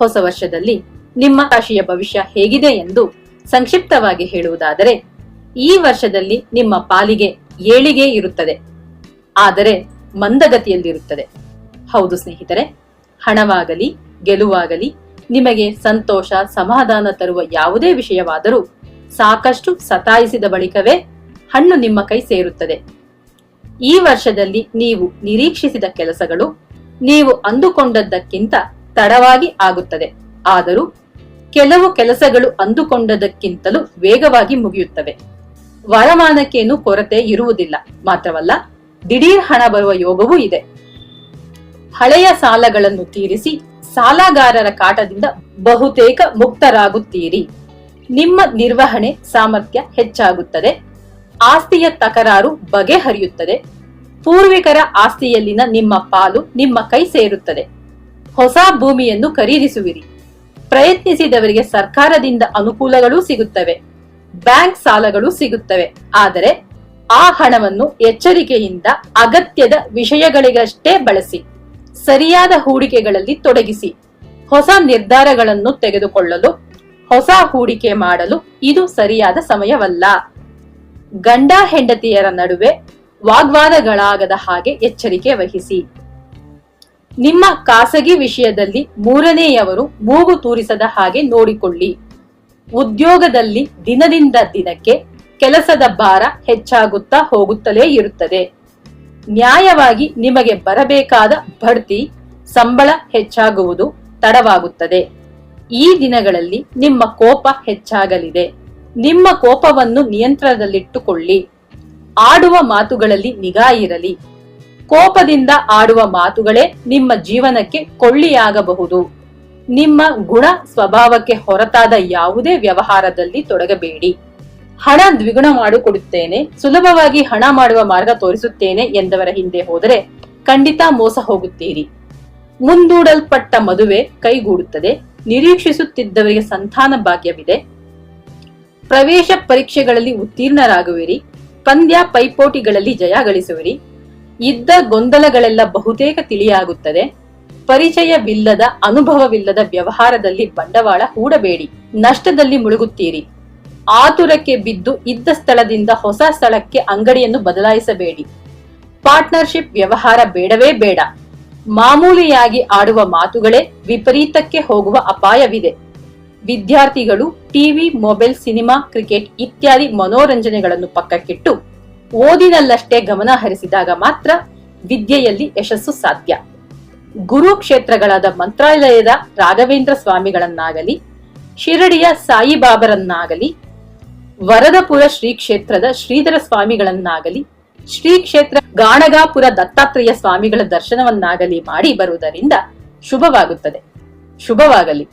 ಹೊಸ ವರ್ಷದಲ್ಲಿ ನಿಮ್ಮ ರಾಶಿಯ ಭವಿಷ್ಯ ಹೇಗಿದೆ ಎಂದು ಸಂಕ್ಷಿಪ್ತವಾಗಿ ಹೇಳುವುದಾದರೆ, ಈ ವರ್ಷದಲ್ಲಿ ನಿಮ್ಮ ಪಾಲಿಗೆ ಏಳಿಗೆ ಇರುತ್ತದೆ, ಆದರೆ ಮಂದಗತಿಯಲ್ಲಿರುತ್ತದೆ. ಹೌದು ಸ್ನೇಹಿತರೆ, ಹಣವಾಗಲಿ ಗೆಲುವಾಗಲಿ ನಿಮಗೆ ಸಂತೋಷ ಸಮಾಧಾನ ತರುವ ಯಾವುದೇ ವಿಷಯವಾದರೂ ಸಾಕಷ್ಟು ಸತಾಯಿಸಿದ ಬಳಿಕವೇ ಹಣ್ಣು ನಿಮ್ಮ ಕೈ ಸೇರುತ್ತದೆ. ಈ ವರ್ಷದಲ್ಲಿ ನೀವು ನಿರೀಕ್ಷಿಸಿದ ಕೆಲಸಗಳು ನೀವು ಅಂದುಕೊಂಡದ್ದಕ್ಕಿಂತ ತಡವಾಗಿ ಆಗುತ್ತದೆ. ಆದರೂ ಕೆಲವು ಕೆಲಸಗಳು ಅಂದುಕೊಂಡದಕ್ಕಿಂತಲೂ ವೇಗವಾಗಿ ಮುಗಿಯುತ್ತವೆ. ವರಮಾನಕ್ಕೇನು ಕೊರತೆ ಇರುವುದಿಲ್ಲ. ಮಾತ್ರವಲ್ಲ, ದಿಢೀರ್ ಹಣ ಬರುವ ಯೋಗವೂ ಇದೆ. ಹಳೆಯ ಸಾಲಗಳನ್ನು ತೀರಿಸಿ ಸಾಲಗಾರರ ಕಾಟದಿಂದ ಬಹುತೇಕ ಮುಕ್ತರಾಗುತ್ತೀರಿ. ನಿಮ್ಮ ನಿರ್ವಹಣೆ ಸಾಮರ್ಥ್ಯ ಹೆಚ್ಚಾಗುತ್ತದೆ. ಆಸ್ತಿಯ ತಕರಾರು ಬಗೆಹರಿಯುತ್ತದೆ. ಪೂರ್ವಿಕರ ಆಸ್ತಿಯಲ್ಲಿನ ನಿಮ್ಮ ಪಾಲು ನಿಮ್ಮ ಕೈ ಸೇರುತ್ತದೆ. ಹೊಸ ಭೂಮಿಯನ್ನು ಖರೀದಿಸುವಿರಿ. ಪ್ರಯತ್ನಿಸಿದವರಿಗೆ ಸರ್ಕಾರದಿಂದ ಅನುಕೂಲಗಳೂ ಸಿಗುತ್ತವೆ. ಬ್ಯಾಂಕ್ ಸಾಲಗಳು ಸಿಗುತ್ತವೆ. ಆದರೆ ಆ ಹಣವನ್ನು ಎಚ್ಚರಿಕೆಯಿಂದ ಅಗತ್ಯದ ವಿಷಯಗಳಿಗಷ್ಟೇ ಬಳಸಿ. ಸರಿಯಾದ ಹೂಡಿಕೆಗಳಲ್ಲಿ ತೊಡಗಿಸಿ. ಹೊಸ ನಿರ್ಧಾರಗಳನ್ನು ತೆಗೆದುಕೊಳ್ಳಲು, ಹೊಸ ಹೂಡಿಕೆ ಮಾಡಲು ಇದು ಸರಿಯಾದ ಸಮಯವಲ್ಲ. ಗಂಡ ಹೆಂಡತಿಯರ ನಡುವೆ ವಾಗ್ವಾದಗಳಾಗದ ಹಾಗೆ ಎಚ್ಚರಿಕೆ ವಹಿಸಿ. ನಿಮ್ಮ ಖಾಸಗಿ ವಿಷಯದಲ್ಲಿ ಮೂರನೆಯವರು ಮೂಗು ತೂರಿಸದ ಹಾಗೆ ನೋಡಿಕೊಳ್ಳಿ. ಉದ್ಯೋಗದಲ್ಲಿ ದಿನದಿಂದ ದಿನಕ್ಕೆ ಕೆಲಸದ ಭಾರ ಹೆಚ್ಚಾಗುತ್ತಾ ಹೋಗುತ್ತಲೇ ಇರುತ್ತದೆ. ನ್ಯಾಯವಾಗಿ ನಿಮಗೆ ಬರಬೇಕಾದ ಬಡ್ತಿ, ಸಂಬಳ ಹೆಚ್ಚಾಗುವುದು ತಡವಾಗುತ್ತದೆ. ಈ ದಿನಗಳಲ್ಲಿ ನಿಮ್ಮ ಕೋಪ ಹೆಚ್ಚಾಗಲಿದೆ. ನಿಮ್ಮ ಕೋಪವನ್ನು ನಿಯಂತ್ರಣದಲ್ಲಿಟ್ಟುಕೊಳ್ಳಿ. ಆಡುವ ಮಾತುಗಳಲ್ಲಿ ನಿಗಾ ಇರಲಿ. ಕೋಪದಿಂದ ಆಡುವ ಮಾತುಗಳೇ ನಿಮ್ಮ ಜೀವನಕ್ಕೆ ಕೊಳ್ಳಿಯಾಗಬಹುದು. ನಿಮ್ಮ ಗುಣ ಸ್ವಭಾವಕ್ಕೆ ಹೊರತಾದ ಯಾವುದೇ ವ್ಯವಹಾರದಲ್ಲಿ ತೊಡಗಬೇಡಿ. ಹಣ ದ್ವಿಗುಣ ಮಾಡಿಕೊಡುತ್ತೇನೆ, ಸುಲಭವಾಗಿ ಹಣ ಮಾಡುವ ಮಾರ್ಗ ತೋರಿಸುತ್ತೇನೆ ಎಂದವರ ಹಿಂದೆ ಹೋದರೆ ಖಂಡಿತ ಮೋಸ ಹೋಗುತ್ತೀರಿ. ಮುಂದೂಡಲ್ಪಟ್ಟ ಮದುವೆ ಕೈಗೂಡುತ್ತದೆ. ನಿರೀಕ್ಷಿಸುತ್ತಿದ್ದವರಿಗೆ ಸಂತಾನ ಭಾಗ್ಯವಿದೆ. ಪ್ರವೇಶ ಪರೀಕ್ಷೆಗಳಲ್ಲಿ ಉತ್ತೀರ್ಣರಾಗುವಿರಿ. ಪಂದ್ಯ ಪೈಪೋಟಿಗಳಲ್ಲಿ ಜಯ ಗಳಿಸುವಿರಿ. ಇದ್ದ ಗೊಂದಲಗಳೆಲ್ಲ ಬಹುತೇಕ ತಿಳಿಯಾಗುತ್ತದೆ. ಪರಿಚಯವಿಲ್ಲದ ಅನುಭವವಿಲ್ಲದ ವ್ಯವಹಾರದಲ್ಲಿ ಬಂಡವಾಳ ಹೂಡಬೇಡಿ. ನಷ್ಟದಲ್ಲಿ ಮುಳುಗುತ್ತೀರಿ. ಆತುರಕ್ಕೆ ಬಿದ್ದು ಇದ್ದ ಸ್ಥಳದಿಂದ ಹೊಸ ಸ್ಥಳಕ್ಕೆ ಅಂಗಡಿಯನ್ನು ಬದಲಾಯಿಸಬೇಡಿ. ಪಾರ್ಟ್ನರ್ಶಿಪ್ ವ್ಯವಹಾರ ಬೇಡವೇ ಬೇಡ. ಮಾಮೂಲಿಯಾಗಿ ಆಡುವ ಮಾತುಗಳೇ ವಿಪರೀತಕ್ಕೆ ಹೋಗುವ ಅಪಾಯವಿದೆ. ವಿದ್ಯಾರ್ಥಿಗಳು ಟಿವಿ, ಮೊಬೈಲ್, ಸಿನಿಮಾ, ಕ್ರಿಕೆಟ್ ಇತ್ಯಾದಿ ಮನೋರಂಜನೆಗಳನ್ನು ಪಕ್ಕಕ್ಕಿಟ್ಟು ಓದಿನಲ್ಲಷ್ಟೇ ಗಮನ ಹರಿಸಿದಾಗ ಮಾತ್ರ ವಿದ್ಯೆಯಲ್ಲಿ ಯಶಸ್ಸು ಸಾಧ್ಯ. ಗುರು ಕ್ಷೇತ್ರಗಳಾದ ಮಂತ್ರಾಲಯದ ರಾಘವೇಂದ್ರ ಸ್ವಾಮಿಗಳನ್ನಾಗಲಿ, ಶಿರಡಿಯ ಸಾಯಿಬಾಬರನ್ನಾಗಲಿ, ವರದಪುರ ಶ್ರೀ ಕ್ಷೇತ್ರದ ಶ್ರೀಧರ ಸ್ವಾಮಿಗಳನ್ನಾಗಲಿ, ಶ್ರೀ ಕ್ಷೇತ್ರ ಗಾಣಗಾಪುರ ದತ್ತಾತ್ರೇಯ ಸ್ವಾಮಿಗಳ ದರ್ಶನವನ್ನಾಗಲಿ ಮಾಡಿ ಬರುವುದರಿಂದ ಶುಭವಾಗುತ್ತದೆ. ಶುಭವಾಗಲಿ.